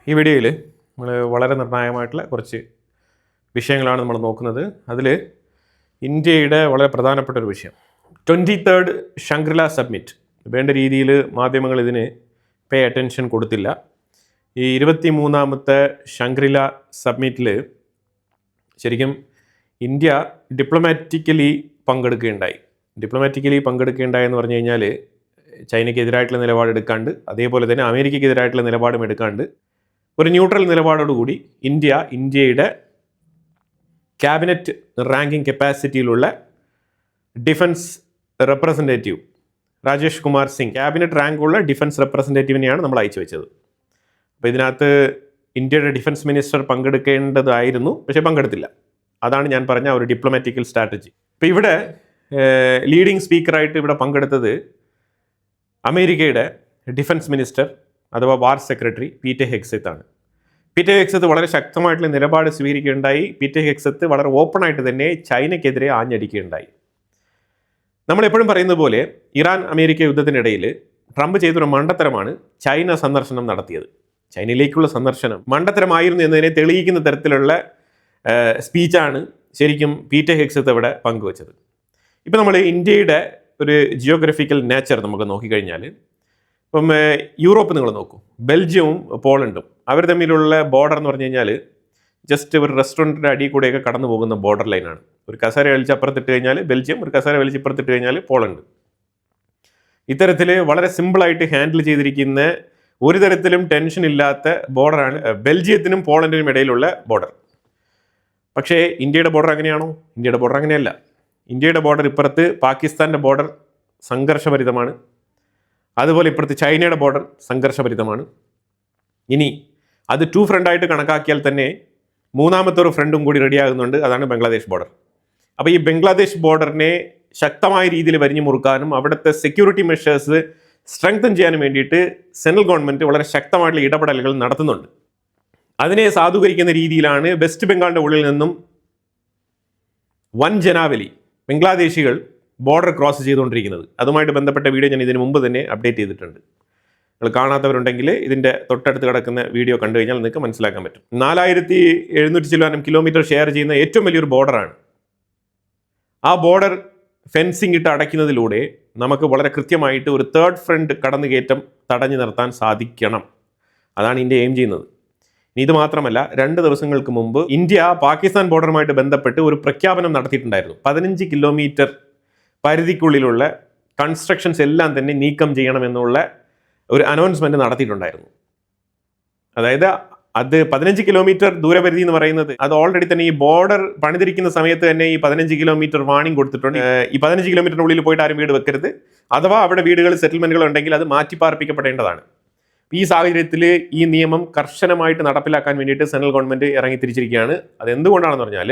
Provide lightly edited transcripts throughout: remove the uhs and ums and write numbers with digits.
ഈ വീഡിയോയിൽ നമ്മൾ വളരെ നിർണായകമായിട്ടുള്ള കുറച്ച് വിഷയങ്ങളാണ് നമ്മൾ നോക്കുന്നത്. അതിൽ ഇന്ത്യയുടെ വളരെ പ്രധാനപ്പെട്ട ഒരു വിഷയം 23rd ഷംഗ്രില സബ്മിറ്റ്. വേണ്ട രീതിയിൽ മാധ്യമങ്ങൾ ഇതിന് പേ അറ്റൻഷൻ കൊടുത്തില്ല. ഈ 23ാമത്തെ ഷംഗ്രില സബ്മിറ്റിൽ ശരിക്കും ഇന്ത്യ ഡിപ്ലോമാറ്റിക്കലി പങ്കെടുക്കുകയുണ്ടായി. എന്ന് പറഞ്ഞു കഴിഞ്ഞാൽ ചൈനയ്ക്കെതിരായിട്ടുള്ള നിലപാടെടുക്കാണ്ട്, അതേപോലെ തന്നെ അമേരിക്കയ്ക്കെതിരായിട്ടുള്ള നിലപാടും എടുക്കാണ്ട് ഒരു ന്യൂട്രൽ നിലപാടോടുകൂടി ഇന്ത്യയുടെ ക്യാബിനറ്റ് റാങ്കിങ് കപ്പാസിറ്റിയിലുള്ള defence representative Rajesh Kumar Singh, cabinet റാങ്കുള്ള ഡിഫൻസ് റെപ്രസെൻറ്റേറ്റീവിനെയാണ് നമ്മൾ അയച്ചു വെച്ചത്. അപ്പോൾ ഇതിനകത്ത് ഇന്ത്യയുടെ ഡിഫൻസ് മിനിസ്റ്റർ പങ്കെടുക്കേണ്ടതായിരുന്നു, പക്ഷേ പങ്കെടുത്തില്ല. അതാണ് ഞാൻ പറഞ്ഞ ഒരു ഡിപ്ലോമാറ്റിക്കൽ സ്ട്രാറ്റജി. ഇപ്പോൾ ഇവിടെ ലീഡിംഗ് സ്പീക്കറായിട്ട് ഇവിടെ പങ്കെടുത്തത് അമേരിക്കയുടെ ഡിഫൻസ് മിനിസ്റ്റർ അഥവാ വാർ സെക്രട്ടറി പീറ്റർ ഹെഗ്സെത്ത് ആണ്. പീറ്റർ ഹെഗ്സെത്ത് വളരെ ശക്തമായിട്ടുള്ള നിലപാട് സ്വീകരിക്കുകയുണ്ടായി. പീറ്റർ ഹെഗ്സെത്ത് വളരെ ഓപ്പണായിട്ട് തന്നെ ചൈനയ്ക്കെതിരെ ആഞ്ഞടിക്കുകയുണ്ടായി. നമ്മളെപ്പോഴും പറയുന്നത് പോലെ ഇറാൻ അമേരിക്ക യുദ്ധത്തിനിടയിൽ ട്രംപ് ചെയ്തൊരു മണ്ടത്തരമാണ് ചൈന സന്ദർശനം നടത്തിയത്. ചൈനയിലേക്കുള്ള സന്ദർശനം മണ്ടത്തരമായിരുന്നു എന്നതിനെ തെളിയിക്കുന്ന തരത്തിലുള്ള സ്പീച്ചാണ് ശരിക്കും പീറ്റർ ഹെഗ്സെത്ത് ഇവിടെ പങ്കുവച്ചത്. ഇപ്പോൾ നമ്മൾ ഇന്ത്യയുടെ ഒരു ജിയോഗ്രഫിക്കൽ നേച്ചർ നമുക്ക് നോക്കിക്കഴിഞ്ഞാൽ, ഇപ്പം യൂറോപ്പ് നിങ്ങൾ നോക്കൂ, ബെൽജിയവും പോളണ്ടും അവർ തമ്മിലുള്ള ബോർഡർ എന്ന് പറഞ്ഞു കഴിഞ്ഞാൽ ജസ്റ്റ് ഒരു റെസ്റ്റോറൻറ്റിൻ്റെ അടിയിൽ കൂടെയൊക്കെ കടന്നു പോകുന്ന ബോർഡർ ലൈനാണ്. ഒരു കസേര വലിച്ച് അപ്പുറത്തിട്ട് കഴിഞ്ഞാൽ ബെൽജിയം, ഒരു കസേര വലിച്ച് ഇപ്പുറത്തിട്ട് കഴിഞ്ഞാൽ പോളണ്ട്. ഇത്തരത്തിൽ വളരെ സിമ്പിളായിട്ട് ഹാൻഡിൽ ചെയ്തിരിക്കുന്ന, ഒരു തരത്തിലും ടെൻഷൻ ഇല്ലാത്ത ബോർഡറാണ് ബെൽജിയത്തിനും പോളണ്ടിനും ഇടയിലുള്ള ബോർഡർ. പക്ഷേ ഇന്ത്യയുടെ ബോർഡർ അങ്ങനെയാണോ? ഇന്ത്യയുടെ ബോർഡർ അങ്ങനെയല്ല. ഇന്ത്യയുടെ ബോർഡർ ഇപ്പുറത്ത് പാകിസ്ഥാൻ്റെ ബോർഡർ സംഘർഷഭരിതമാണ്, അതുപോലെ ഇപ്പുറത്ത് ചൈനയുടെ ബോർഡർ സംഘർഷഭരിതമാണ്. ഇനി അത് 2 ഫ്രണ്ടായിട്ട് കണക്കാക്കിയാൽ തന്നെ മൂന്നാമത്തെ ഒരു ഫ്രണ്ടും കൂടി റെഡിയാകുന്നുണ്ട്, അതാണ് ബംഗ്ലാദേശ് ബോർഡർ. അപ്പോൾ ഈ ബംഗ്ലാദേശ് ബോർഡറിനെ ശക്തമായ രീതിയിൽ വരിഞ്ഞു മുറുക്കാനും അവിടുത്തെ സെക്യൂരിറ്റി മെഷേഴ്സ് സ്ട്രെങ്തൻ ചെയ്യാനും വേണ്ടിയിട്ട് സെൻട്രൽ ഗവൺമെൻറ് വളരെ ശക്തമായിട്ടുള്ള ഇടപെടലുകൾ നടത്തുന്നുണ്ട്. അതിനെ സാധൂകരിക്കുന്ന രീതിയിലാണ് വെസ്റ്റ് ബംഗാളിൻ്റെ ഉള്ളിൽ നിന്നും വൻ ജനാവലി ബംഗ്ലാദേശികൾ ബോർഡർ ക്രോസ് ചെയ്തുകൊണ്ടിരിക്കുന്നത്. അതുമായിട്ട് ബന്ധപ്പെട്ട വീഡിയോ ഞാൻ ഇതിന് മുമ്പ് തന്നെ അപ്ഡേറ്റ് ചെയ്തിട്ടുണ്ട്. നിങ്ങൾ കാണാത്തവരുണ്ടെങ്കിൽ ഇതിൻ്റെ തൊട്ടടുത്ത് കിടക്കുന്ന വീഡിയോ കണ്ടു കഴിഞ്ഞാൽ നിങ്ങൾക്ക് മനസ്സിലാക്കാൻ പറ്റും. 4700 ചില്ലുവാനും കിലോമീറ്റർ ഷെയർ ചെയ്യുന്ന ഏറ്റവും വലിയൊരു ബോർഡറാണ്. ആ ബോർഡർ ഫെൻസിങ് ഇട്ട് അടയ്ക്കുന്നതിലൂടെ നമുക്ക് വളരെ കൃത്യമായിട്ട് ഒരു 3rd ഫ്രണ്ട് കടന്നുകയറ്റം തടഞ്ഞു നിർത്താൻ സാധിക്കണം. അതാണ് ഇന്ത്യ എയിം ചെയ്യുന്നത്. ഇത് മാത്രമല്ല, 2 ദിവസങ്ങൾക്ക് മുമ്പ് ഇന്ത്യ പാകിസ്ഥാൻ ബോർഡറുമായിട്ട് ബന്ധപ്പെട്ട് ഒരു പ്രഖ്യാപനം നടത്തിയിട്ടുണ്ടായിരുന്നു. 15 കിലോമീറ്റർ പരിധിക്കുള്ളിലുള്ള കൺസ്ട്രക്ഷൻസ് എല്ലാം തന്നെ നീക്കം ചെയ്യണമെന്നുള്ള ഒരു അനൗൺസ്മെൻറ്റ് നടത്തിയിട്ടുണ്ടായിരുന്നു. അതായത് അത് 15 കിലോമീറ്റർ ദൂരപരിധി എന്ന് പറയുന്നത് അത് ഓൾറെഡി തന്നെ ഈ ബോർഡർ പണിതിരിക്കുന്ന സമയത്ത് തന്നെ ഈ 15 കിലോമീറ്റർ വാണിംഗ് കൊടുത്തിട്ടുണ്ട്. ഈ 15 കിലോമീറ്ററിന് ഉള്ളിൽ പോയിട്ട് ആരും വീട് വെക്കരുത്, അഥവാ അവിടെ വീടുകൾ സെറ്റിൽമെൻറ്റുകൾ ഉണ്ടെങ്കിൽ അത് മാറ്റിപ്പാർപ്പിക്കപ്പെടേണ്ടതാണ്. ഈ സാഹചര്യത്തിൽ ഈ നിയമം കർശനമായിട്ട് നടപ്പിലാക്കാൻ വേണ്ടിയിട്ട് സെൻട്രൽ ഗവൺമെൻറ് ഇറങ്ങി തിരിച്ചിരിക്കുകയാണ്. അതെന്തുകൊണ്ടാണെന്ന് പറഞ്ഞാൽ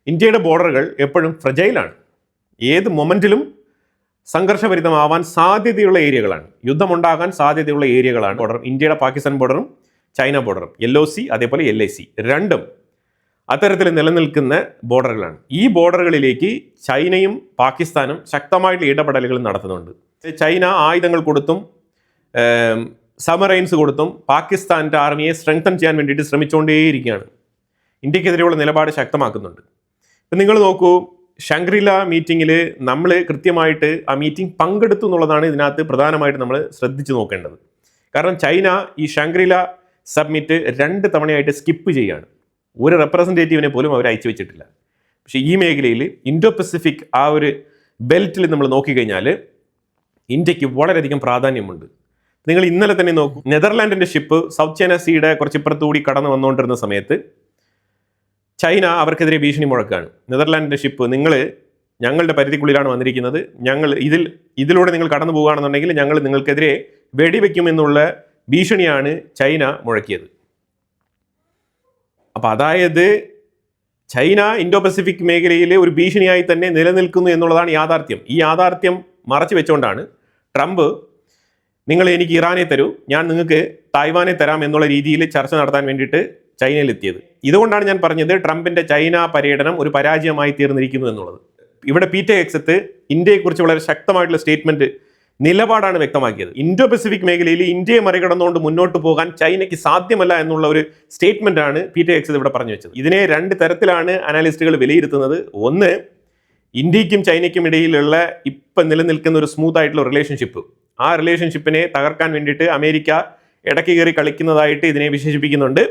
ഇന്ത്യയുടെ ബോർഡറുകൾ എപ്പോഴും ഫ്രജൈലാണ്, ഏത് മൊമെൻറ്റിലും സംഘർഷഭരിതമാവാൻ സാധ്യതയുള്ള ഏരിയകളാണ്, യുദ്ധമുണ്ടാകാൻ സാധ്യതയുള്ള ഏരിയകളാണ് ബോർഡർ. ഇന്ത്യയുടെ പാകിസ്ഥാൻ ബോർഡറും ചൈന ബോർഡറും LOC അതേപോലെ LAC രണ്ടും അത്തരത്തിൽ നിലനിൽക്കുന്ന ബോർഡറുകളാണ്. ഈ ബോർഡറുകളിലേക്ക് ചൈനയും പാകിസ്ഥാനും ശക്തമായിട്ടുള്ള ഇടപെടലുകൾ നടത്തുന്നുണ്ട്. ചൈന ആയുധങ്ങൾ കൊടുത്തും സബ്മറൈൻസ് കൊടുത്തും പാകിസ്ഥാൻ്റെ ആർമിയെ സ്ട്രെങ്തൻ ചെയ്യാൻ വേണ്ടിയിട്ട് ശ്രമിച്ചുകൊണ്ടേയിരിക്കുകയാണ്. ഇന്ത്യക്കെതിരെയുള്ള നിലപാട് ശക്തമാക്കുന്നുണ്ട്. ഇപ്പം നിങ്ങൾ നോക്കൂ, ഷംഗ്രില മീറ്റിങ്ങിൽ നമ്മൾ കൃത്യമായിട്ട് ആ മീറ്റിംഗ് പങ്കെടുത്തു എന്നുള്ളതാണ് ഇതിനകത്ത് പ്രധാനമായിട്ട് നമ്മൾ ശ്രദ്ധിച്ചു നോക്കേണ്ടത്. കാരണം ചൈന ഈ ഷംഗ്രില സബ്മിറ്റ് 2 തവണയായിട്ട് സ്കിപ്പ് ചെയ്യുകയാണ്. ഒരു റെപ്രസെൻറ്റേറ്റീവിനെ പോലും അവർ അയച്ചു വെച്ചിട്ടില്ല. പക്ഷേ ഈ മേഖലയിൽ ഇൻഡോ പസഫിക് ആ ഒരു ബെൽറ്റിൽ നമ്മൾ നോക്കിക്കഴിഞ്ഞാൽ ഇന്ത്യക്ക് വളരെയധികം പ്രാധാന്യമുണ്ട്. നിങ്ങൾ ഇന്നലെ തന്നെ നോക്കൂ, നെതർലാൻഡിൻ്റെ ഷിപ്പ് സൗത്ത് ചൈന സീയുടെ കുറച്ചിപ്പുറത്തുകൂടി കടന്നു വന്നുകൊണ്ടിരുന്ന സമയത്ത് ചൈന അവർക്കെതിരെ ഭീഷണി മുഴക്കുകയാണ്. നെതർലാൻഡിൻ്റെ ഷിപ്പ് നിങ്ങൾ ഞങ്ങളുടെ പരിധിക്കുള്ളിലാണ് വന്നിരിക്കുന്നത്, ഇതിലൂടെ നിങ്ങൾ കടന്നു പോകുകയാണെന്നുണ്ടെങ്കിൽ ഞങ്ങൾ നിങ്ങൾക്കെതിരെ വെടിവെക്കുമെന്നുള്ള ഭീഷണിയാണ് ചൈന മുഴക്കിയത്. അപ്പോൾ അതായത് ചൈന ഇൻഡോ പസഫിക് മേഖലയിൽ ഒരു ഭീഷണിയായി തന്നെ നിലനിൽക്കുന്നു എന്നുള്ളതാണ് യാഥാർത്ഥ്യം. ഈ യാഥാർത്ഥ്യം മറച്ചു വെച്ചുകൊണ്ടാണ് ട്രംപ് നിങ്ങൾ എനിക്ക് ഇറാനെ തരൂ, ഞാൻ നിങ്ങൾക്ക് തായ്വാനെ തരാം എന്നുള്ള രീതിയിൽ ചർച്ച നടത്താൻ വേണ്ടിയിട്ട് ചൈനയിലെത്തിയത്. ഇതുകൊണ്ടാണ് ഞാൻ പറഞ്ഞത് ട്രംപിൻ്റെ ചൈന പര്യടനം ഒരു പരാജയമായി തീർന്നിരിക്കുന്നു എന്നുള്ളത്. ഇവിടെ പീറ്റർ ഹെഗ്സെത്ത് ഇന്ത്യയെക്കുറിച്ച് വളരെ ശക്തമായിട്ടുള്ള സ്റ്റേറ്റ്മെൻറ്റ് നിലപാടാണ് വ്യക്തമാക്കിയത്. ഇൻഡോ പസഫിക് മേഖലയിൽ ഇന്ത്യയെ മറികടന്നുകൊണ്ട് മുന്നോട്ട് പോകാൻ ചൈനയ്ക്ക് സാധ്യമല്ല എന്നുള്ള ഒരു സ്റ്റേറ്റ്മെന്റ് ആണ് പീറ്റർ ഹെഗ്സെ ഇവിടെ പറഞ്ഞു വെച്ചത്. ഇതിനെ രണ്ട് തരത്തിലാണ് അനാലിസ്റ്റുകൾ വിലയിരുത്തുന്നത്. ഒന്ന്, ഇന്ത്യക്കും ചൈനയ്ക്കും ഇടയിലുള്ള ഇപ്പം നിലനിൽക്കുന്ന ഒരു സ്മൂത്ത് ആയിട്ടുള്ള റിലേഷൻഷിപ്പ്, ആ റിലേഷൻഷിപ്പിനെ തകർക്കാൻ വേണ്ടിയിട്ട് അമേരിക്ക ഇടയ്ക്ക് കയറി കളിക്കുന്നതായിട്ട് ഇതിനെ വിശേഷിപ്പിക്കുന്നുണ്ട്.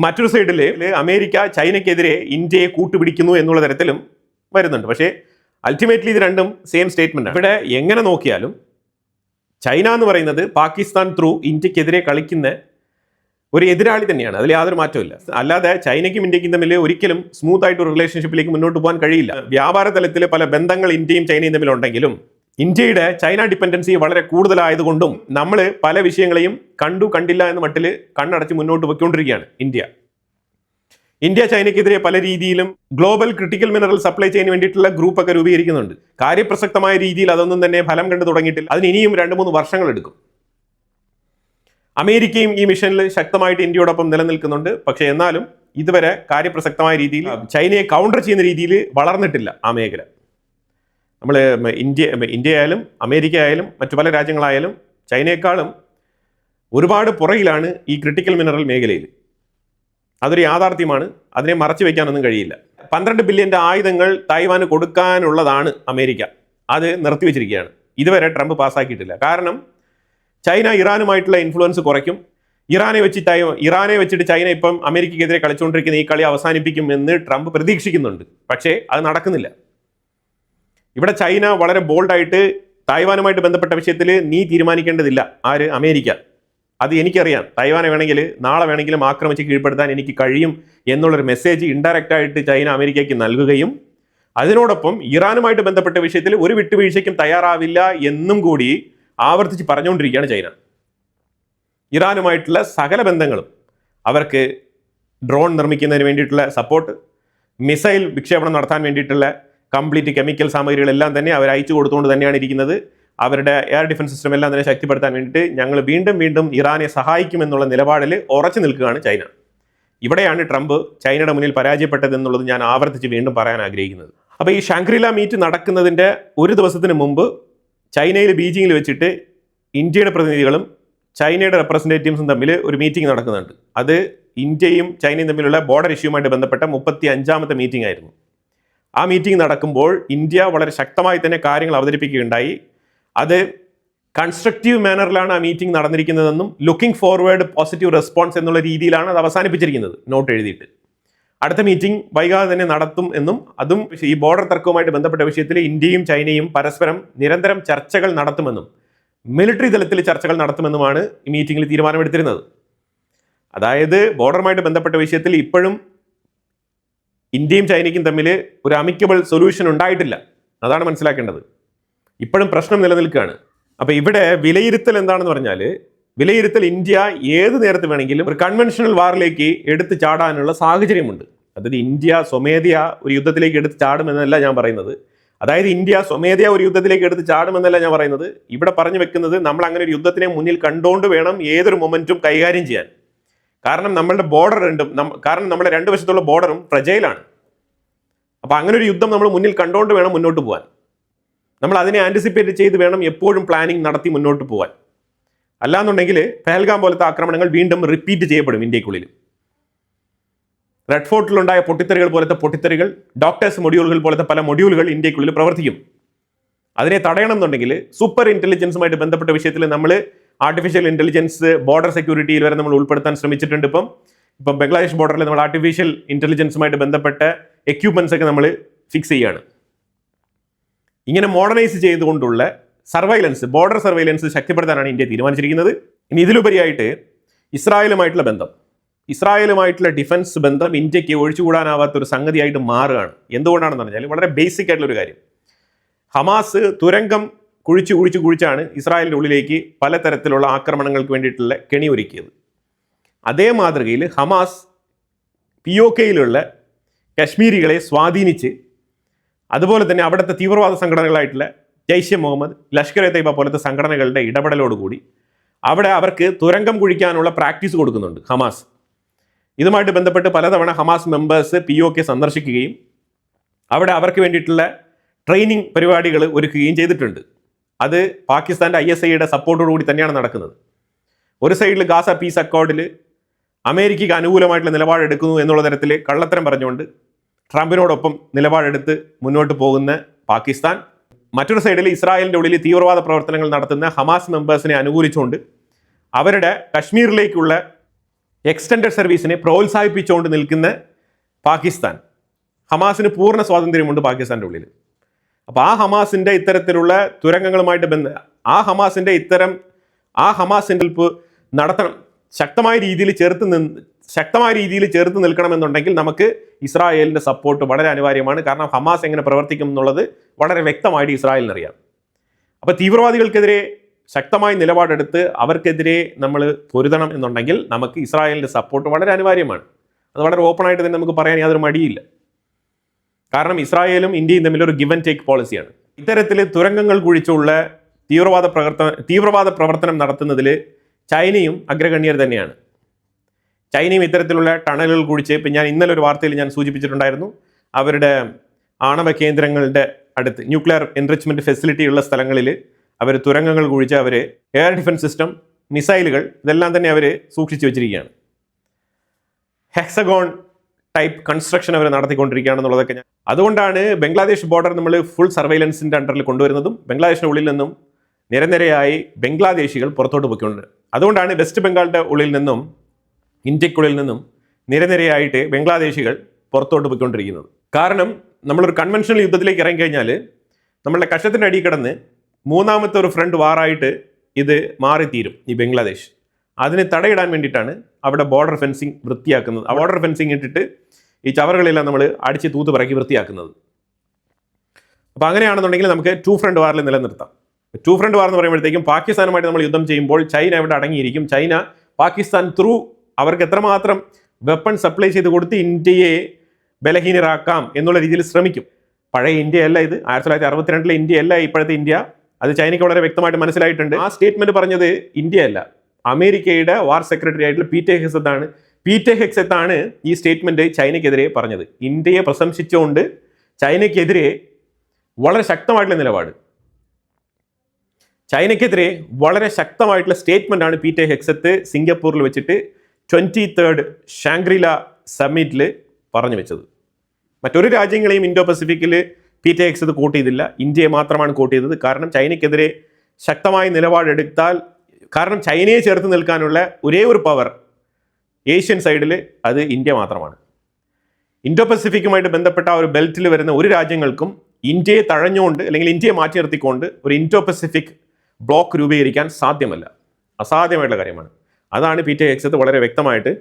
മറ്റൊരു സൈഡിൽ അമേരിക്ക ചൈനയ്ക്കെതിരെ ഇന്ത്യയെ കൂട്ടുപിടിക്കുന്നു എന്നുള്ള തരത്തിലും വരുന്നുണ്ട്. പക്ഷേ അൾട്ടിമേറ്റ്ലി ഇത് രണ്ടും സെയിം സ്റ്റേറ്റ്മെന്റ് ആണ്. ഇവിടെ എങ്ങനെ നോക്കിയാലും ചൈന എന്ന് പറയുന്നത് പാകിസ്ഥാൻ ത്രൂ ഇന്ത്യക്കെതിരെ കളിക്കുന്ന ഒരു എതിരാളി തന്നെയാണ്. അതിൽ യാതൊരു മാറ്റമില്ല. അല്ലാതെ ചൈനയ്ക്കും ഇന്ത്യക്കും തമ്മിൽ ഒരിക്കലും സ്മൂത്ത് ആയിട്ട് ഒരു റിലേഷൻഷിപ്പിലേക്ക് മുന്നോട്ട് പോകാൻ കഴിയില്ല. വ്യാപാര തലത്തിൽ പല ബന്ധങ്ങൾ ഇന്ത്യയും ചൈനയും തമ്മിലുണ്ടെങ്കിലും ഇന്ത്യയുടെ ചൈന ഡിപ്പെൻഡൻസി വളരെ കൂടുതലായതുകൊണ്ടും നമ്മൾ പല വിഷയങ്ങളെയും കണ്ടില്ല എന്ന മട്ടിൽ കണ്ണടച്ച് മുന്നോട്ട് പോയിക്കൊണ്ടിരിക്കുകയാണ് ഇന്ത്യ ചൈനയ്ക്കെതിരെ പല രീതിയിലും ഗ്ലോബൽ ക്രിട്ടിക്കൽ മിനറൽ സപ്ലൈ ചെയ്യാൻ വേണ്ടിയിട്ടുള്ള ഗ്രൂപ്പ് ഒക്കെ രൂപീകരിക്കുന്നുണ്ട്. കാര്യപ്രസക്തമായ രീതിയിൽ അതൊന്നും തന്നെ ഫലം കണ്ടു തുടങ്ങിയിട്ടില്ല. അതിന് ഇനിയും 2-3 വർഷങ്ങൾ എടുക്കും. അമേരിക്കയും ഈ മിഷനിൽ ശക്തമായിട്ട് ഇന്ത്യയോടൊപ്പം നിലനിൽക്കുന്നുണ്ട്. പക്ഷേ എന്നാലും ഇതുവരെ കാര്യപ്രസക്തമായ രീതിയിൽ ചൈനയെ കൗണ്ടർ ചെയ്യുന്ന രീതിയിൽ വളർന്നിട്ടില്ല ആ മേഖല. നമ്മൾ ഇന്ത്യ ആയാലും അമേരിക്ക ആയാലും മറ്റു പല രാജ്യങ്ങളായാലും ചൈനയെക്കാളും ഒരുപാട് പുറകിലാണ് ഈ ക്രിട്ടിക്കൽ മിനറൽ മേഖലയിൽ. അതൊരു യാഥാർത്ഥ്യമാണ്. അതിനെ മറച്ചു വയ്ക്കാനൊന്നും കഴിയില്ല. 12 ബില്യൻ്റെ ആയുധങ്ങൾ തായ്വാന് കൊടുക്കാനുള്ളതാണ് അമേരിക്ക. അത് നിർത്തിവെച്ചിരിക്കുകയാണ്. ഇതുവരെ ട്രംപ് പാസ്സാക്കിയിട്ടില്ല. കാരണം ചൈന ഇറാനുമായിട്ടുള്ള ഇൻഫ്ലുവൻസ് കുറയ്ക്കും. ഇറാനെ വെച്ചിട്ട് ചൈന ഇപ്പം അമേരിക്കയ്ക്കെതിരെ കളിച്ചുകൊണ്ടിരിക്കുന്ന ഈ കളി അവസാനിപ്പിക്കുമെന്ന് ട്രംപ് പ്രതീക്ഷിക്കുന്നുണ്ട്. പക്ഷേ അത് നടക്കുന്നില്ല. ഇവിടെ ചൈന വളരെ ബോൾഡായിട്ട് തായ്വാനുമായിട്ട് ബന്ധപ്പെട്ട വിഷയത്തിൽ നീ തീരുമാനിക്കേണ്ടതില്ല. ആര്? അമേരിക്ക. അത് എനിക്കറിയാം. തായ്വാനെ വേണമെങ്കിൽ നാളെ വേണമെങ്കിലും ആക്രമിച്ച് കീഴ്പ്പെടുത്താൻ എനിക്ക് കഴിയും എന്നുള്ളൊരു മെസ്സേജ് ഇൻഡയറക്റ്റ് ആയിട്ട് ചൈന അമേരിക്കയ്ക്ക് നൽകുകയും അതിനോടൊപ്പം ഇറാനുമായിട്ട് ബന്ധപ്പെട്ട വിഷയത്തിൽ ഒരു വിട്ടുവീഴ്ചയ്ക്കും തയ്യാറാവില്ല എന്നും കൂടി ആവർത്തിച്ച് പറഞ്ഞുകൊണ്ടിരിക്കുകയാണ് ചൈന. ഇറാനുമായിട്ടുള്ള സകല ബന്ധങ്ങളും, അവർക്ക് ഡ്രോൺ നിർമ്മിക്കുന്നതിന് വേണ്ടിയിട്ടുള്ള സപ്പോർട്ട്, മിസൈൽ വിക്ഷേപണം നടത്താൻ വേണ്ടിയിട്ടുള്ള കംപ്ലീറ്റ് കെമിക്കൽ സാമഗ്രികളെല്ലാം തന്നെ അവർ അയച്ചു കൊടുത്തുകൊണ്ട് തന്നെയാണ് ഇരിക്കുന്നത്. അവരുടെ എയർ ഡിഫൻസ് സിസ്റ്റം എല്ലാം തന്നെ ശക്തിപ്പെടുത്താൻ വേണ്ടിയിട്ട് ഞങ്ങൾ വീണ്ടും ഇറാനെ സഹായിക്കുമെന്നുള്ള നിലപാടിൽ ഉറച്ചു നിൽക്കുകയാണ് ചൈന. ഇവിടെയാണ് ട്രംപ് ചൈനയുടെ മുന്നിൽ പരാജയപ്പെട്ടതെന്നുള്ളത് ഞാൻ ആവർത്തിച്ച് വീണ്ടും പറയാൻ ആഗ്രഹിക്കുന്നത്. അപ്പോൾ ഈ ഷാങ്ക്രില മീറ്റ് നടക്കുന്നതിൻ്റെ ഒരു ദിവസത്തിന് മുമ്പ് ചൈനയിൽ ബീജിങ്ങിൽ വെച്ചിട്ട് ഇന്ത്യയുടെ പ്രതിനിധികളും ചൈനയുടെ റെപ്രസെൻറ്റേറ്റീവ്സും തമ്മിൽ ഒരു മീറ്റിംഗ് നടക്കുന്നുണ്ട്. അത് ഇന്ത്യയും ചൈനയും തമ്മിലുള്ള ബോർഡർ ഇഷ്യൂമായിട്ട് ബന്ധപ്പെട്ട 35ാമത്തെ മീറ്റിംഗ് ആയിരുന്നു. ആ മീറ്റിംഗ് നടക്കുമ്പോൾ ഇന്ത്യ വളരെ ശക്തമായി തന്നെ കാര്യങ്ങൾ അവതരിപ്പിക്കുകയുണ്ടായി. അത് കൺസ്ട്രക്റ്റീവ് മാനറിലാണ് ആ മീറ്റിംഗ് നടന്നിരിക്കുന്നതെന്നും ലുക്കിംഗ് ഫോർവേഡ് പോസിറ്റീവ് റെസ്പോൺസ് എന്നുള്ള രീതിയിലാണ് അത് അവസാനിപ്പിച്ചിരിക്കുന്നത്, നോട്ട് എഴുതിയിട്ട്. അടുത്ത മീറ്റിംഗ് വൈകാതെ തന്നെ നടത്തും എന്നും അതും ഈ ബോർഡർ തർക്കവുമായിട്ട് ബന്ധപ്പെട്ട വിഷയത്തിൽ ഇന്ത്യയും ചൈനയും പരസ്പരം നിരന്തരം ചർച്ചകൾ നടത്തുമെന്നും മിലിറ്ററി തലത്തിൽ ചർച്ചകൾ നടത്തുമെന്നുമാണ് ഈ മീറ്റിംഗിൽ തീരുമാനമെടുത്തിരുന്നത്. അതായത് ബോർഡറുമായിട്ട് ബന്ധപ്പെട്ട വിഷയത്തിൽ ഇപ്പോഴും ഇന്ത്യയും ചൈനയ്ക്കും തമ്മിൽ ഒരു അമിക്കബിൾ സൊല്യൂഷൻ ഉണ്ടായിട്ടില്ല. അതാണ് മനസ്സിലാക്കേണ്ടത്. ഇപ്പോഴും പ്രശ്നം നിലനിൽക്കുകയാണ്. അപ്പോൾ ഇവിടെ വിലയിരുത്തൽ എന്താണെന്ന് പറഞ്ഞാൽ, വിലയിരുത്തൽ ഇന്ത്യ ഏത് നേരത്ത് വേണമെങ്കിലും ഒരു കൺവെൻഷണൽ വാറിലേക്ക് എടുത്ത് ചാടാനുള്ള സാഹചര്യമുണ്ട്. അതായത് ഇന്ത്യ സ്വമേധയാ ഒരു യുദ്ധത്തിലേക്ക് എടുത്ത് ചാടുമെന്നല്ല ഞാൻ പറയുന്നത്. ഒരു യുദ്ധത്തിലേക്ക് എടുത്ത് ചാടുമെന്നല്ല ഞാൻ പറയുന്നത്. ഇവിടെ പറഞ്ഞു വെക്കുന്നത് നമ്മൾ അങ്ങനെ ഒരു യുദ്ധത്തിനെ മുന്നിൽ കണ്ടുകൊണ്ട് വേണം ഏതൊരു മൊമെന്റും കൈകാര്യം ചെയ്യാൻ. കാരണം നമ്മളുടെ ബോർഡർ നമ്മുടെ രണ്ട് വശത്തുള്ള ബോർഡറും ഫ്രജൈലാണ്. അപ്പോൾ അങ്ങനെ ഒരു യുദ്ധം നമ്മൾ മുന്നിൽ കണ്ടുകൊണ്ട് വേണം മുന്നോട്ട് പോകാൻ. നമ്മൾ അതിനെ ആൻറ്റിസിപ്പേറ്റ് ചെയ്ത് വേണം എപ്പോഴും പ്ലാനിങ് നടത്തി മുന്നോട്ട് പോകാൻ. അല്ലാന്നുണ്ടെങ്കിൽ പഹൽഗാം പോലത്തെ ആക്രമണങ്ങൾ വീണ്ടും റിപ്പീറ്റ് ചെയ്യപ്പെടും ഇന്ത്യക്കുള്ളിൽ. റെഡ് ഫോർട്ടിലുണ്ടായ പൊട്ടിത്തെറികൾ, ഡോക്ടേഴ്സ് മൊഡ്യൂളുകൾ പോലത്തെ പല മൊഡ്യൂളുകൾ ഇന്ത്യക്കുള്ളിൽ പ്രവർത്തിക്കും. അതിനെ തടയണം എന്നുണ്ടെങ്കിൽ സൂപ്പർ ഇൻ്റലിജൻസുമായിട്ട് ബന്ധപ്പെട്ട വിഷയത്തിൽ നമ്മൾ ആർട്ടിഫിഷ്യൽ ഇൻ്റലിജൻസ് ബോർഡർ സെക്യൂരിറ്റിയിൽ വരെ നമ്മൾ ഉൾപ്പെടുത്താൻ ശ്രമിച്ചിട്ടുണ്ട്. ഇപ്പം ബംഗ്ലാദേശ് ബോർഡറിൽ നമ്മൾ ആർട്ടിഫിഷ്യൽ ഇൻ്റലിജൻസുമായിട്ട് ബന്ധപ്പെട്ട എക്യുപ്മെൻറ്റ്സ് ഒക്കെ നമ്മൾ ഫിക്സ് ചെയ്യുകയാണ്. ഇങ്ങനെ മോഡേണൈസ് ചെയ്തുകൊണ്ടുള്ള ബോർഡർ സർവൈലൻസ് ശക്തിപ്പെടുത്താനാണ് ഇന്ത്യ തീരുമാനിച്ചിരിക്കുന്നത്. ഇനി ഇതിലുപരിയായിട്ട് ഇസ്രായേലുമായിട്ടുള്ള ഡിഫൻസ് ബന്ധം ഇന്ത്യക്ക് ഒഴിച്ചുകൂടാനാവാത്ത ഒരു സംഗതിയായിട്ട് മാറുകയാണ്. എന്തുകൊണ്ടാണെന്ന് പറഞ്ഞാൽ വളരെ ബേസിക് ആയിട്ടുള്ളൊരു കാര്യം, ഹമാസ് തുരങ്കം കുഴിച്ചാണ് ഇസ്രായേലിൻ്റെ ഉള്ളിലേക്ക് പലതരത്തിലുള്ള ആക്രമണങ്ങൾക്ക് വേണ്ടിയിട്ടുള്ള കെണി ഒരുക്കിയത്. അതേ മാതൃകയിൽ ഹമാസ് POKയിലുള്ള കശ്മീരികളെ സ്വാധീനിച്ച്, അതുപോലെ തന്നെ അവിടുത്തെ തീവ്രവാദ സംഘടനകളായിട്ടുള്ള ജയ്ഷെ മുഹമ്മദ്, ലഷ്കർ-എ തയ്ബ പോലത്തെ സംഘടനകളുടെ ഇടപെടലോടുകൂടി അവിടെ അവർക്ക് തുരങ്കം കുഴിക്കാനുള്ള പ്രാക്ടീസ് കൊടുക്കുന്നുണ്ട് ഹമാസ്. ഇതുമായിട്ട് ബന്ധപ്പെട്ട് പലതവണ ഹമാസ് മെമ്പേഴ്സ് POK സന്ദർശിക്കുകയും അവിടെ അവർക്ക് വേണ്ടിയിട്ടുള്ള ട്രെയിനിങ് പരിപാടികൾ ഒരുക്കുകയും ചെയ്തിട്ടുണ്ട്. അത് പാകിസ്ഥാൻ്റെ ISIയുടെ സപ്പോർട്ടോടുകൂടി തന്നെയാണ് നടക്കുന്നത്. ഒരു സൈഡിൽ ഗാസ പീസ് അക്കോർഡിൽ അമേരിക്കയ്ക്ക് അനുകൂലമായിട്ടുള്ള നിലപാടെടുക്കുന്നു എന്നുള്ള തരത്തിൽ കള്ളത്തരം പറഞ്ഞുകൊണ്ട് ട്രംപിനോടൊപ്പം നിലപാടെടുത്ത് മുന്നോട്ട് പോകുന്ന പാകിസ്ഥാൻ, മറ്റൊരു സൈഡിൽ ഇസ്രായേലിൻ്റെ ഉള്ളിൽ തീവ്രവാദ പ്രവർത്തനങ്ങൾ നടത്തുന്ന ഹമാസ് മെമ്പേഴ്സിനെ അനുകൂലിച്ചുകൊണ്ട് അവരുടെ കശ്മീരിലേക്കുള്ള എക്സ്റ്റൻഡഡ് സർവീസിനെ പ്രോത്സാഹിപ്പിച്ചുകൊണ്ട് നിൽക്കുന്ന പാകിസ്ഥാൻ. ഹമാസിന് പൂർണ്ണ സ്വാതന്ത്ര്യമുണ്ട് പാകിസ്ഥാൻ്റെ ഉള്ളിൽ. അപ്പോൾ ആ ഹമാസിൻ്റെ ഇത്തരത്തിലുള്ള തുരങ്കങ്ങളുമായിട്ട് ആ ഹമാസിൻ്റെ നടത്തണം, ശക്തമായ രീതിയിൽ ചേർത്ത് നിൽക്കണമെന്നുണ്ടെങ്കിൽ നമുക്ക് ഇസ്രായേലിൻ്റെ സപ്പോർട്ട് വളരെ അനിവാര്യമാണ്. കാരണം ഹമാസ് എങ്ങനെ പ്രവർത്തിക്കും എന്നുള്ളത് വളരെ വ്യക്തമായിട്ട് ഇസ്രായേലിനറിയാം. അപ്പോൾ തീവ്രവാദികൾക്കെതിരെ ശക്തമായ നിലപാടെടുത്ത് അവർക്കെതിരെ നമ്മൾ പൊരുതണം എന്നുണ്ടെങ്കിൽ നമുക്ക് ഇസ്രായേലിൻ്റെ സപ്പോർട്ട് വളരെ അനിവാര്യമാണ്. അത് വളരെ ഓപ്പണായിട്ട് തന്നെ നമുക്ക് പറയാൻ യാതൊരു മടിയില്ല. കാരണം ഇസ്രായേലും ഇന്ത്യയും തമ്മിൽ ഒരു ഗിവ് ആൻഡ് ടേക്ക് പോളിസിയാണ്. ഇത്തരത്തിൽ തുരങ്കങ്ങൾ കുഴിച്ചുള്ള തീവ്രവാദ പ്രവർത്തനം നടത്തുന്നതിൽ ചൈനയും അഗ്രഗണ്യർ തന്നെയാണ്. ചൈനയും ഇത്തരത്തിലുള്ള ടണലുകൾ കുഴിച്ച്, ഇപ്പം ഞാൻ ഇന്നലെ ഒരു വാർത്തയിൽ ഞാൻ സൂചിപ്പിച്ചിട്ടുണ്ടായിരുന്നു, അവരുടെ ആണവ കേന്ദ്രങ്ങളുടെ അടുത്ത് ന്യൂക്ലിയർ എൻറിച്ച്മെൻറ്റ് ഫെസിലിറ്റി ഉള്ള സ്ഥലങ്ങളിൽ അവർ തുരങ്കങ്ങൾ കുഴിച്ച് അവർ എയർ ഡിഫൻസ് സിസ്റ്റം, മിസൈലുകൾ ഇതെല്ലാം തന്നെ അവർ സൂക്ഷിച്ചു വെച്ചിരിക്കുകയാണ്. ഹെക്സഗോൺ ടൈപ്പ് കൺസ്ട്രക്ഷൻ അവർ നടത്തിക്കൊണ്ടിരിക്കുകയാണെന്നുള്ളതൊക്കെ അതുകൊണ്ടാണ് ബംഗ്ലാദേശ് ബോർഡർ നമ്മൾ ഫുൾ സർവൈലൻസിൻ്റെ അണ്ടറിൽ കൊണ്ടുവരുന്നതും ബംഗ്ലാദേശിൻ്റെ ഉള്ളിൽ നിന്നും നിരനിരയായി ബംഗ്ലാദേശികൾ പുറത്തോട്ട് പോയിക്കൊണ്ട്, അതുകൊണ്ടാണ് വെസ്റ്റ് ബംഗാളിൻ്റെ ഉള്ളിൽ നിന്നും ഇന്ത്യക്കുള്ളിൽ നിന്നും നിരനിരയായിട്ട് ബംഗ്ലാദേശികൾ പുറത്തോട്ട് പോയിക്കൊണ്ടിരിക്കുന്നത്. കാരണം നമ്മളൊരു കൺവെൻഷണൽ യുദ്ധത്തിലേക്ക് ഇറങ്ങിക്കഴിഞ്ഞാൽ നമ്മളുടെ കഷത്തിൻ്റെ അടിയിൽ കിടന്ന് മൂന്നാമത്തെ ഒരു ഫ്രണ്ട് വാറായിട്ട് ഇത് മാറിത്തീരും ഈ ബംഗ്ലാദേശ്. അതിന് തടയിടാൻ വേണ്ടിയിട്ടാണ് അവിടെ ബോർഡർ ഫെൻസിങ് വൃത്തിയാക്കുന്നത്. ആ ബോർഡർ ഫെൻസിങ് ഇട്ടിട്ട് ഈ ചവറുകളെല്ലാം നമ്മൾ അടിച്ച് തൂത്ത് പറക്കി വൃത്തിയാക്കുന്നത്. അപ്പോൾ അങ്ങനെയാണെന്നുണ്ടെങ്കിൽ നമുക്ക് ടു ഫ്രണ്ട് വാറിൽ നിലനിർത്താം. ടു ഫ്രണ്ട് വാർ എന്ന് പറയുമ്പോഴത്തേക്കും പാകിസ്ഥാനുമായിട്ട് നമ്മൾ യുദ്ധം ചെയ്യുമ്പോൾ ചൈന ഇവിടെ അടങ്ങിയിരിക്കും. ചൈന പാകിസ്ഥാൻ ത്രൂ അവർക്ക് എത്രമാത്രം വെപ്പൺ സപ്ലൈ ചെയ്ത് കൊടുത്ത് ഇന്ത്യയെ ബലഹീനരാക്കാം എന്നുള്ള രീതിയിൽ ശ്രമിക്കും. പഴയ ഇന്ത്യയല്ല ഇത്, 1962 ഇന്ത്യയല്ല ഇപ്പോഴത്തെ ഇന്ത്യ. അത് ചൈനയ്ക്ക് വളരെ വ്യക്തമായിട്ട് മനസ്സിലായിട്ടുണ്ട്. ആ സ്റ്റേറ്റ്മെന്റ് പറഞ്ഞത് ഇന്ത്യയല്ല, അമേരിക്കയുടെ വാർ സെക്രട്ടറി ആയിട്ടുള്ള പീറ്റർ ഹെക്സത്ത് ആണ് ഈ സ്റ്റേറ്റ്മെന്റ് ചൈനയ്ക്കെതിരെ പറഞ്ഞത്. ഇന്ത്യയെ പ്രശംസിച്ചുകൊണ്ട് ചൈനയ്ക്കെതിരെ വളരെ ശക്തമായിട്ടുള്ള നിലപാട്, ചൈനയ്ക്കെതിരെ വളരെ ശക്തമായിട്ടുള്ള സ്റ്റേറ്റ്മെന്റ് ആണ് പീറ്റർ ഹെക്സത്ത് സിംഗപ്പൂരിൽ വെച്ചിട്ട് 23rd ഷാങ്ഗ്രില സമ്മിറ്റിൽ പറഞ്ഞു വെച്ചത്. മറ്റൊരു രാജ്യങ്ങളെയും ഇൻഡോ പസഫിക്കിൽ പീറ്റർ ഹെക്സത്ത് കോട്ട് ചെയ്തില്ല, ഇന്ത്യയെ മാത്രമാണ് കോട്ട് ചെയ്തത്. കാരണം ചൈനയ്ക്കെതിരെ ശക്തമായ നിലപാടെടുത്താൽ, കാരണം ചൈനയെ ചേർത്ത് നിൽക്കാനുള്ള ഒരേ ഒരു പവർ ഏഷ്യൻ സൈഡിൽ അത് ഇന്ത്യ മാത്രമാണ്. ഇൻഡോ പസഫിക്കുമായിട്ട് ബന്ധപ്പെട്ട ആ ഒരു ബെൽറ്റിൽ വരുന്ന ഒരു രാജ്യങ്ങൾക്കും ഇന്ത്യയെ തഴഞ്ഞുകൊണ്ട് അല്ലെങ്കിൽ ഇന്ത്യയെ മാറ്റി നിർത്തിക്കൊണ്ട് ഒരു ഇൻഡോ പസഫിക് ബ്ലോക്ക് രൂപീകരിക്കാൻ സാധ്യമല്ല, അസാധ്യമായിട്ടുള്ള കാര്യമാണ്. അതാണ് പീറ്റർ ഹെക്സത്ത് വളരെ വ്യക്തമായിട്ട്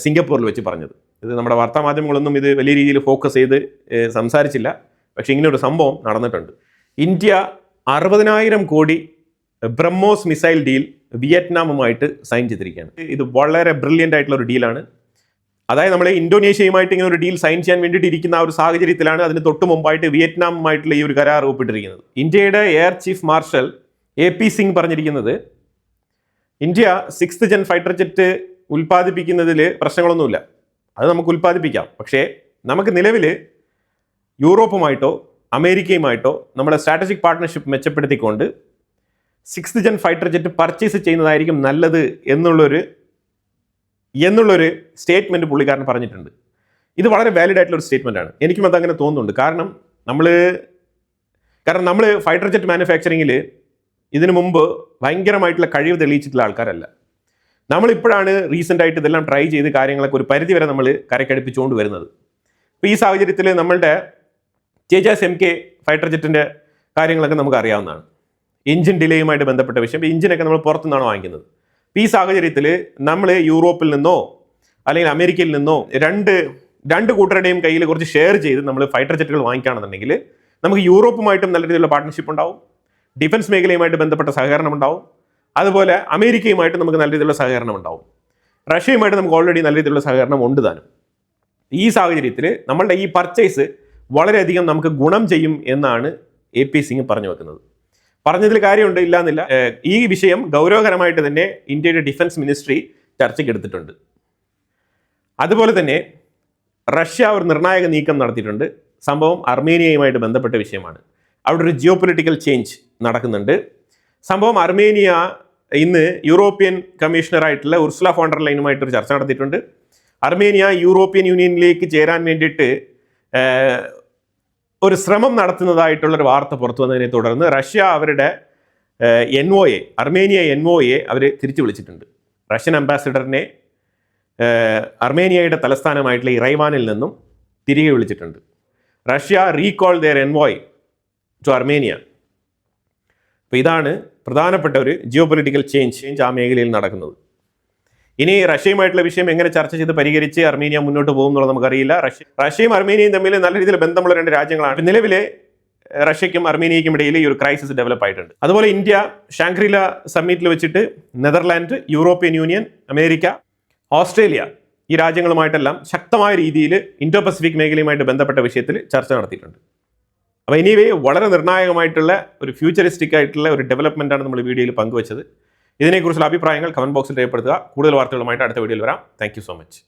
സിംഗപ്പൂരിൽ വെച്ച് പറഞ്ഞത്. ഇത് നമ്മുടെ വാർത്താമാധ്യമങ്ങളൊന്നും ഇത് വലിയ രീതിയിൽ ഫോക്കസ് ചെയ്ത് സംസാരിച്ചില്ല, പക്ഷേ ഇങ്ങനെ ഒരു സംഭവം നടന്നിട്ടുണ്ട്. ഇന്ത്യ 60,000 കോടി ബ്രഹ്മോസ് മിസൈൽ ഡീൽ വിയറ്റ്നാമുമായിട്ട് സൈൻ ചെയ്തിരിക്കുകയാണ്. ഇത് വളരെ ബ്രില്യൻ്റ് ആയിട്ടുള്ള ഒരു ഡീലാണ്. അതായത് നമ്മൾ ഇന്തോനേഷ്യയുമായിട്ട് ഇങ്ങനെ ഒരു ഡീൽ സൈൻ ചെയ്യാൻ വേണ്ടിയിട്ട് ഇരിക്കുന്ന ആ ഒരു സാഹചര്യത്തിലാണ് അതിന് തൊട്ട് മുമ്പായിട്ട് വിയറ്റ്നാമുമായിട്ടുള്ള ഈ ഒരു കരാർ ഒപ്പിട്ടിരിക്കുന്നത്. ഇന്ത്യയുടെ air chief marshal AP Singh പറഞ്ഞിരിക്കുന്നത് India 6th gen fighter jet ഉൽപ്പാദിപ്പിക്കുന്നതിൽ പ്രശ്നങ്ങളൊന്നുമില്ല, അത് നമുക്ക് ഉൽപ്പാദിപ്പിക്കാം. പക്ഷേ നമുക്ക് നിലവിൽ യൂറോപ്പുമായിട്ടോ അമേരിക്കയുമായിട്ടോ നമ്മുടെ സ്ട്രാറ്റജിക് പാർട്ട്ണർഷിപ്പ് മെച്ചപ്പെടുത്തിക്കൊണ്ട് 6th gen fighter jet purchase ചെയ്യുന്നതായിരിക്കും നല്ലത് എന്നുള്ളൊരു സ്റ്റേറ്റ്മെൻറ്റ് പുള്ളിക്കാരൻ പറഞ്ഞിട്ടുണ്ട്. ഇത് വളരെ വാലിഡ് ആയിട്ടുള്ള ഒരു സ്റ്റേറ്റ്മെൻ്റ് ആണ്. എനിക്കും അതങ്ങനെ തോന്നുന്നുണ്ട്. കാരണം നമ്മൾ ഫൈറ്റർ ജെറ്റ് മാനുഫാക്ചറിങ്ങിൽ ഇതിനു മുമ്പ് ഭയങ്കരമായിട്ടുള്ള കഴിവ് തെളിയിച്ചിട്ടുള്ള ആൾക്കാരല്ല. നമ്മളിപ്പോഴാണ് റീസെൻ്റായിട്ട് ഇതെല്ലാം ട്രൈ ചെയ്ത് കാര്യങ്ങളൊക്കെ ഒരു പരിധി വരെ നമ്മൾ കരക്കടുപ്പിച്ചുകൊണ്ട് വരുന്നത്. അപ്പോൾ ഈ സാഹചര്യത്തിൽ നമ്മളുടെ തേജസ് MK ഫൈറ്റർ ജെറ്റിൻ്റെ കാര്യങ്ങളൊക്കെ നമുക്ക് അറിയാവുന്നതാണ്. എഞ്ചിൻ ഡിലേയുമായിട്ട് ബന്ധപ്പെട്ട വിഷയം, എഞ്ചിനൊക്കെ നമ്മൾ പുറത്തുനിന്നാണ് വാങ്ങിക്കുന്നത്. ഈ സാഹചര്യത്തിൽ നമ്മൾ യൂറോപ്പിൽ നിന്നോ അല്ലെങ്കിൽ അമേരിക്കയിൽ നിന്നോ രണ്ട് കൂട്ടരുടെയും കയ്യിൽ കുറച്ച് ഷെയർ ചെയ്ത് നമ്മൾ ഫൈറ്റർ ജെറ്റുകൾ വാങ്ങിക്കുകയാണെന്നുണ്ടെങ്കിൽ നമുക്ക് യൂറോപ്പുമായിട്ടും നല്ല രീതിയിലുള്ള പാർട്ട്ണർഷിപ്പ് ഉണ്ടാവും, ഡിഫൻസ് മേഖലയുമായിട്ട് ബന്ധപ്പെട്ട സഹകരണം ഉണ്ടാവും, അതുപോലെ അമേരിക്കയുമായിട്ട് നമുക്ക് നല്ല രീതിയിലുള്ള സഹകരണം ഉണ്ടാവും, റഷ്യയുമായിട്ട് നമുക്ക് ഓൾറെഡി നല്ല രീതിയിലുള്ള സഹകരണം ഉണ്ട് താനും. ഈ സാഹചര്യത്തിൽ നമ്മളുടെ ഈ പർച്ചേസ് വളരെയധികം നമുക്ക് ഗുണം ചെയ്യും എന്നാണ് AP സിംഗ് പറഞ്ഞു വെക്കുന്നത്. പറഞ്ഞതിൽ കാര്യമുണ്ട്, ഇല്ലാന്നില്ല. ഈ വിഷയം ഗൗരവകരമായിട്ട് തന്നെ ഇന്ത്യയുടെ ഡിഫൻസ് മിനിസ്ട്രി ചർച്ചയ്ക്ക് എടുത്തിട്ടുണ്ട്. അതുപോലെ തന്നെ റഷ്യ ഒരു നിർണായക നീക്കം നടത്തിയിട്ടുണ്ട്. സംഭവം അർമേനിയയുമായിട്ട് ബന്ധപ്പെട്ട വിഷയമാണ്. അവിടെ ഒരു ജിയോ പൊളിറ്റിക്കൽ ചേഞ്ച് നടക്കുന്നുണ്ട്. സംഭവം അർമേനിയ ഇന്ന് യൂറോപ്യൻ കമ്മീഷണറായിട്ടുള്ള ഉർസുല ഫോൺ ഡർ ലൈനുമായിട്ടൊരു ചർച്ച നടത്തിയിട്ടുണ്ട്. അർമേനിയ യൂറോപ്യൻ യൂണിയനിലേക്ക് ചേരാൻ വേണ്ടിയിട്ട് ഒരു ശ്രമം നടത്തുന്നതായിട്ടുള്ളൊരു വാർത്ത പുറത്തു വന്നതിനെ തുടർന്ന് റഷ്യ അവരുടെ അർമേനിയ എൻഒയെ അവർ തിരിച്ചു വിളിച്ചിട്ടുണ്ട്. റഷ്യൻ അംബാസിഡറിനെ അർമേനിയയുടെ തലസ്ഥാനമായിട്ടുള്ള ഇറൈവാനിൽ നിന്നും തിരികെ വിളിച്ചിട്ടുണ്ട്. Russia recall their envoy to Armenia. അപ്പോൾ ഇതാണ് പ്രധാനപ്പെട്ട ഒരു ജിയോ പൊളിറ്റിക്കൽ ചേഞ്ച് ആ മേഖലയിൽ നടക്കുന്നത്. ഇനി റഷ്യയുമായിട്ടുള്ള വിഷയം എങ്ങനെ ചർച്ച ചെയ്ത് പരിഹരിച്ച് അർമേനിയ മുന്നോട്ട് പോകും എന്നുള്ളത് നമുക്കറിയില്ല. റഷ്യയും അർമേനിയയും തമ്മിൽ നല്ല രീതിയിൽ ബന്ധമുള്ള രണ്ട് രാജ്യങ്ങളാണ്. നിലവിലെ റഷ്യയ്ക്കും അർമേനിയയ്ക്കും ഇടയിൽ ഈ ഒരു ക്രൈസിസ് ഡെവലപ്പ് ആയിട്ടുണ്ട്. അതുപോലെ ഇന്ത്യ ഷാങ്ക്രില സമ്മിറ്റിൽ വെച്ചിട്ട് Netherland, European union, America, Australia ഈ രാജ്യങ്ങളുമായിട്ടെല്ലാം ശക്തമായ രീതിയിൽ ഇൻഡോ പസഫിക് മേഖലയുമായിട്ട് ബന്ധപ്പെട്ട വിഷയത്തിൽ ചർച്ച നടത്തിയിട്ടുണ്ട്. അപ്പോൾ എനിവേ വളരെ നിർണായകമായിട്ടുള്ള ഒരു ഫ്യൂച്ചറിസ്റ്റിക് ആയിട്ടുള്ള ഒരു ഡെവലപ്മെൻറ്റാണ് നമ്മൾ വീഡിയോയിൽ പങ്കുവച്ചത്. ഇതിനെക്കുറിച്ചുള്ള അഭിപ്രായങ്ങൾ കമൻറ്റ് ബോക്സിൽ രേഖപ്പെടുത്തുക. കൂടുതൽ വാർത്തകളുമായിട്ട് അടുത്ത വീഡിയോയിൽ വരാം. Thank you so much.